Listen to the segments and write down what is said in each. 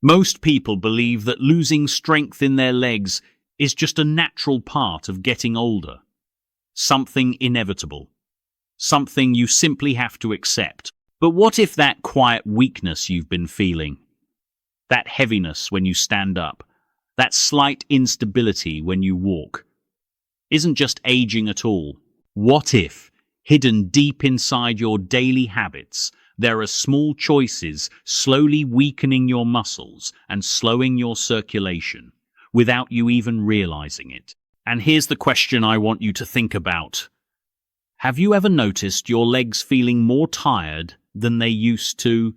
Most people believe that losing strength in their legs is just a natural part of getting older. Something inevitable. Something you simply have to accept. But what if that quiet weakness you've been feeling, that heaviness when you stand up, that slight instability when you walk, isn't just aging at all? What if, hidden deep inside your daily habits, there are small choices slowly weakening your muscles and slowing your circulation without you even realizing it? And here's the question I want you to think about. Have you ever noticed your legs feeling more tired than they used to,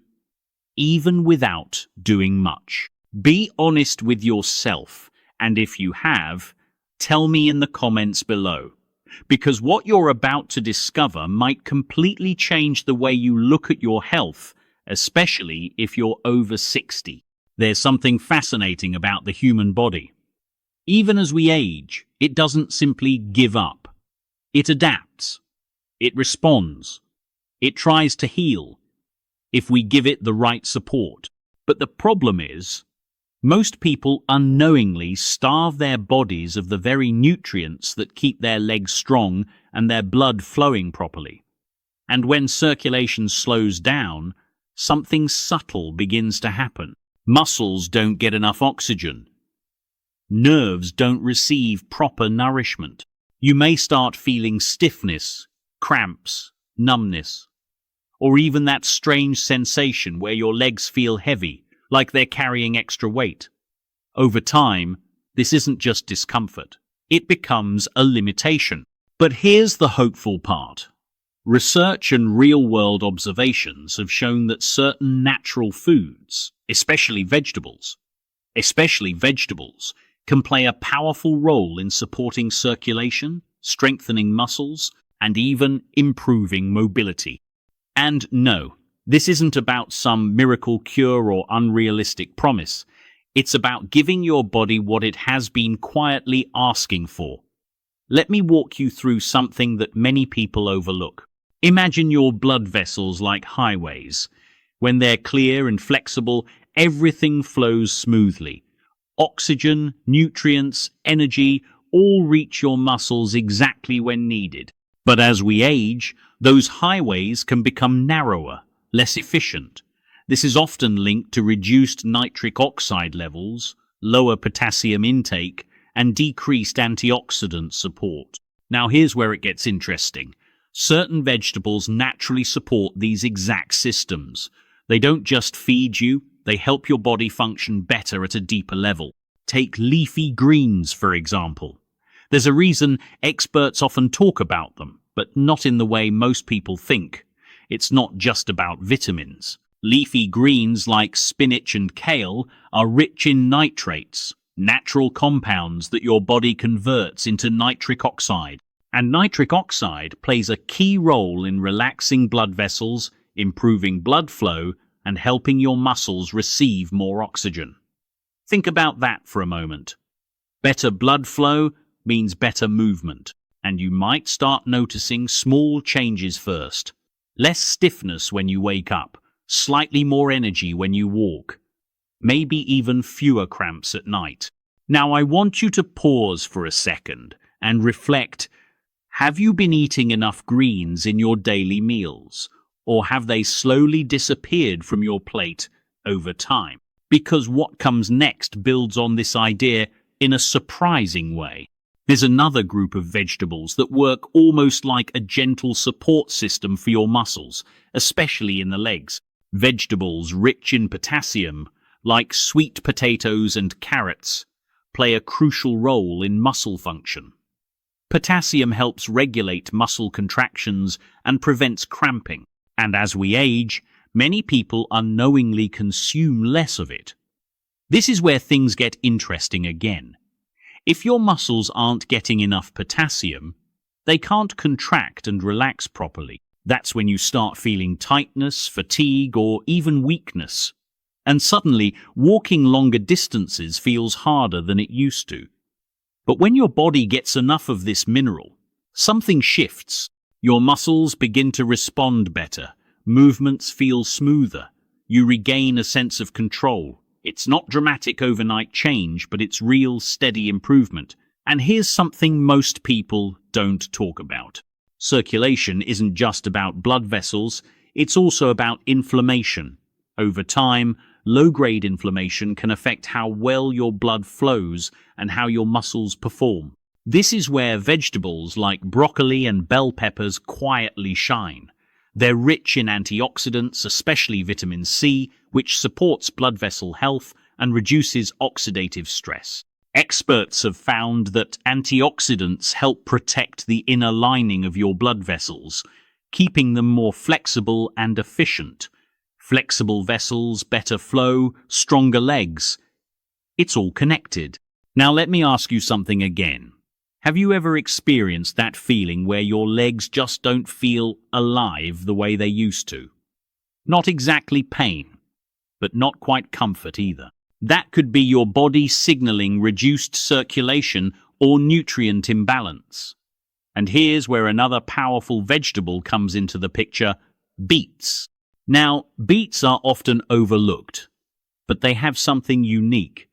even without doing much? Be honest with yourself, and if you have, tell me in the comments below. Because what you're about to discover might completely change the way you look at your health, especially if you're over 60. There's something fascinating about the human body. Even as we age, it doesn't simply give up. It adapts. It responds. It tries to heal, if we give it the right support. But the problem is, most people unknowingly starve their bodies of the very nutrients that keep their legs strong and their blood flowing properly. And when circulation slows down, something subtle begins to happen. Muscles don't get enough oxygen. Nerves don't receive proper nourishment. You may start feeling stiffness, cramps, numbness, or even that strange sensation where your legs feel heavy, like they're carrying extra weight. Over time, this isn't just discomfort. It becomes a limitation. But here's the hopeful part. Research and real-world observations have shown that certain natural foods, especially vegetables, can play a powerful role in supporting circulation, strengthening muscles, and even improving mobility. And no, this isn't about some miracle cure or unrealistic promise. It's about giving your body what it has been quietly asking for. Let me walk you through something that many people overlook. Imagine your blood vessels like highways. When they're clear and flexible, everything flows smoothly. Oxygen, nutrients, energy all reach your muscles exactly when needed. But as we age, those highways can become narrower, less efficient. This is often linked to reduced nitric oxide levels, lower potassium intake, and decreased antioxidant support. Now here's where it gets interesting. Certain vegetables naturally support these exact systems. They don't just feed you, they help your body function better at a deeper level. Take leafy greens, for example. There's a reason experts often talk about them, but not in the way most people think. It's not just about vitamins. Leafy greens like spinach and kale are rich in nitrates, natural compounds that your body converts into nitric oxide. And nitric oxide plays a key role in relaxing blood vessels, improving blood flow, and helping your muscles receive more oxygen. Think about that for a moment. Better blood flow means better movement, and you might start noticing small changes first. Less stiffness when you wake up, slightly more energy when you walk, maybe even fewer cramps at night. Now I want you to pause for a second and reflect. Have you been eating enough greens in your daily meals, or have they slowly disappeared from your plate over time? Because what comes next builds on this idea in a surprising way. There's another group of vegetables that work almost like a gentle support system for your muscles, especially in the legs. Vegetables rich in potassium, like sweet potatoes and carrots, play a crucial role in muscle function. Potassium helps regulate muscle contractions and prevents cramping. And as we age, many people unknowingly consume less of it. This is where things get interesting again. If your muscles aren't getting enough potassium, they can't contract and relax properly. That's when you start feeling tightness, fatigue, or even weakness. And suddenly, walking longer distances feels harder than it used to. But when your body gets enough of this mineral, something shifts. Your muscles begin to respond better. Movements feel smoother. You regain a sense of control. It's not dramatic overnight change, but it's real, steady improvement. And here's something most people don't talk about. Circulation isn't just about blood vessels, it's also about inflammation. Over time, low-grade inflammation can affect how well your blood flows and how your muscles perform. This is where vegetables like broccoli and bell peppers quietly shine. They're rich in antioxidants, especially vitamin C, which supports blood vessel health and reduces oxidative stress. Experts have found that antioxidants help protect the inner lining of your blood vessels, keeping them more flexible and efficient. Flexible vessels, better flow, stronger legs. It's all connected. Now let me ask you something again. Have you ever experienced that feeling where your legs just don't feel alive the way they used to? Not exactly pain, but not quite comfort either. That could be your body signaling reduced circulation or nutrient imbalance. And here's where another powerful vegetable comes into the picture: beets. Now, beets are often overlooked, but they have something unique.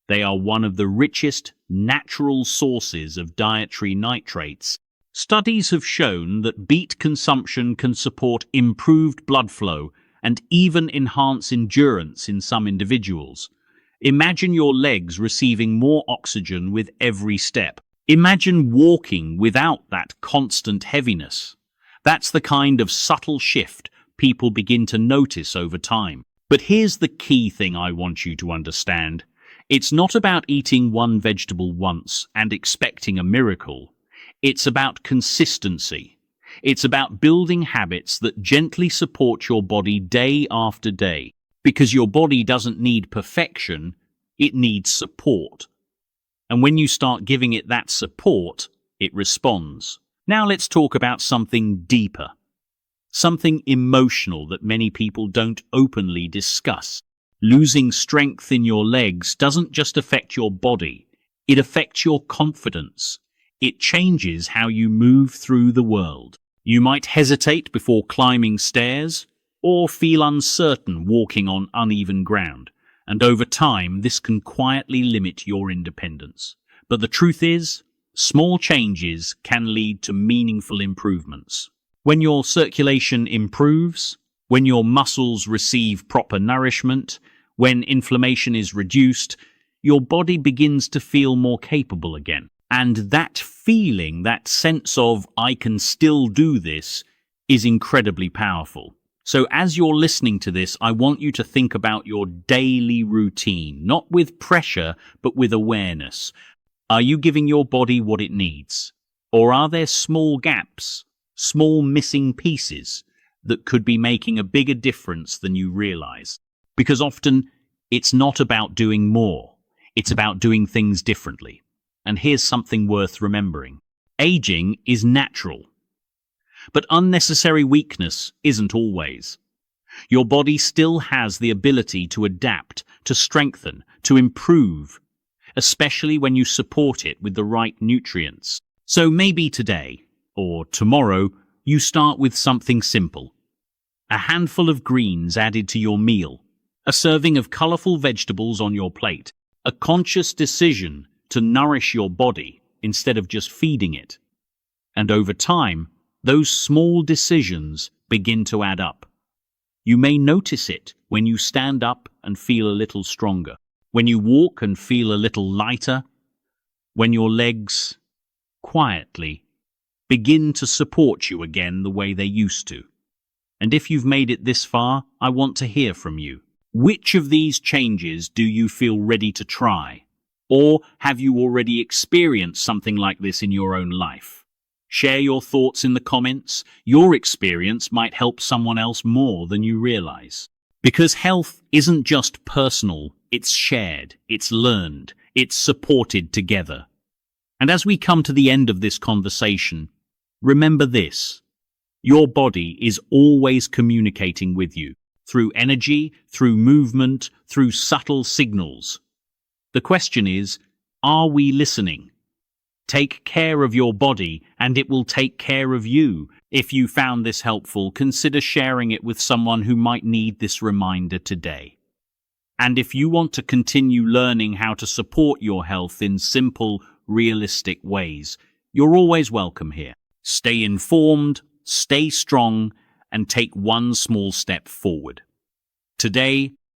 They are one of the richest natural sources of dietary nitrates. Studies have shown that beet consumption can support improved blood flow and even enhance endurance in some individuals. Imagine your legs receiving more oxygen with every step. Imagine walking without that constant heaviness. That's the kind of subtle shift people begin to notice over time. But here's the key thing I want you to understand. It's not about eating one vegetable once and expecting a miracle. It's about consistency. It's about building habits that gently support your body day after day. Because your body doesn't need perfection, it needs support. And when you start giving it that support, it responds. Now let's talk about something deeper. Something emotional that many people don't openly discuss. Losing strength in your legs doesn't just affect your body, it affects your confidence. It changes how you move through the world. You might hesitate before climbing stairs, or feel uncertain walking on uneven ground, and over time this can quietly limit your independence. But the truth is, small changes can lead to meaningful improvements. When your circulation improves, when your muscles receive proper nourishment, when inflammation is reduced, your body begins to feel more capable again. And that feeling, that sense of, I can still do this, is incredibly powerful. So as you're listening to this, I want you to think about your daily routine, not with pressure, but with awareness. Are you giving your body what it needs? Or are there small gaps, small missing pieces that could be making a bigger difference than you realize? Because often it's not about doing more, it's about doing things differently. And here's something worth remembering. Aging is natural, but unnecessary weakness isn't always. Your body still has the ability to adapt, to strengthen, to improve, especially when you support it with the right nutrients. So maybe today, or tomorrow, you start with something simple. A handful of greens added to your meal, a serving of colorful vegetables on your plate, a conscious decision to nourish your body instead of just feeding it. And over time, those small decisions begin to add up. You may notice it when you stand up and feel a little stronger, when you walk and feel a little lighter, when your legs quietly begin to support you again the way they used to. And if you've made it this far, I want to hear from you. Which of these changes do you feel ready to try? Or have you already experienced something like this in your own life? Share your thoughts in the comments. Your experience might help someone else more than you realize. Because health isn't just personal, it's shared, it's learned, it's supported together. And as we come to the end of this conversation, remember this: your body is always communicating with you, through energy, through movement, through subtle signals. The question is, are we listening? Take care of your body, and it will take care of you. If you found this helpful, consider sharing it with someone who might need this reminder today. And if you want to continue learning how to support your health in simple, realistic ways, you're always welcome here. Stay informed, stay strong, and take one small step forward. Today,